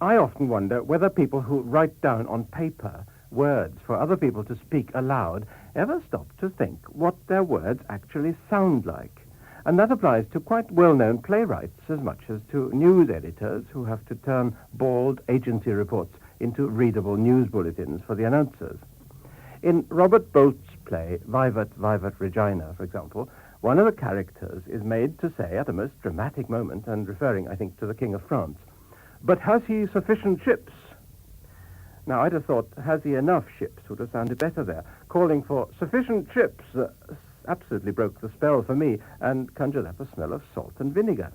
I often wonder whether people who write down on paper words for other people to speak aloud ever stop to think what their words actually sound like. And that applies to quite well-known playwrights as much as to news editors who have to turn bald agency reports into readable news bulletins for the announcers. In Robert Bolt's play, Vivat, Vivat Regina, for example, one of the characters is made to say at a most dramatic moment, and referring, I think, to the King of France, "But has he sufficient ships?" Now, I'd have thought, "Has he enough ships?" would have sounded better there. Calling for "sufficient ships" absolutely broke the spell for me and conjured up a smell of salt and vinegar.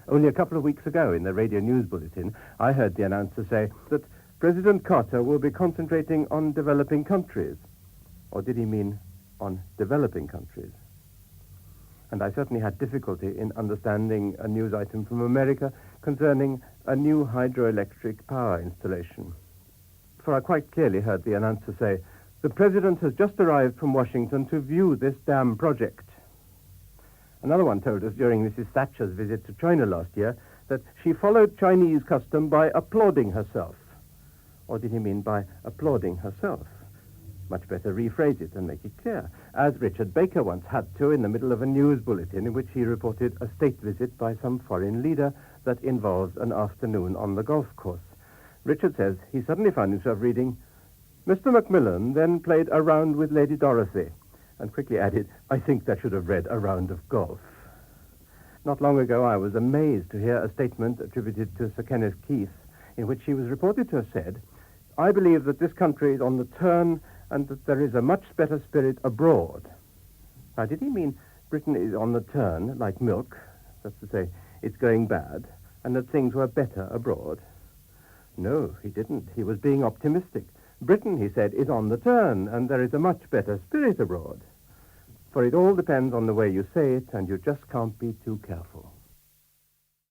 Only a couple of weeks ago, in the radio news bulletin, I heard the announcer say that President Carter will be concentrating on developing countries. Or did he mean on developing countries? And I certainly had difficulty in understanding a news item from America concerning a new hydroelectric power installation. For I quite clearly heard the announcer say, "The President has just arrived from Washington to view this dam project." Another one told us during Mrs. Thatcher's visit to China last year that she followed Chinese custom by applauding herself. Or did he mean by applauding herself? Much better rephrase it and make it clear, as Richard Baker once had to in the middle of a news bulletin in which he reported a state visit by some foreign leader that involved an afternoon on the golf course. Richard says he suddenly found himself reading, "Mr. Macmillan then played a round with Lady Dorothy," and quickly added, "I think that should have read a round of golf." Not long ago, I was amazed to hear a statement attributed to Sir Kenneth Keith in which he was reported to have said, "I believe that this country is on the turn and that there is a much better spirit abroad." Now, did he mean Britain is on the turn, like milk, that's to say, it's going bad, and that things were better abroad? No, he didn't. He was being optimistic. Britain, he said, is on the turn, and there is a much better spirit abroad. For it all depends on the way you say it, and you just can't be too careful.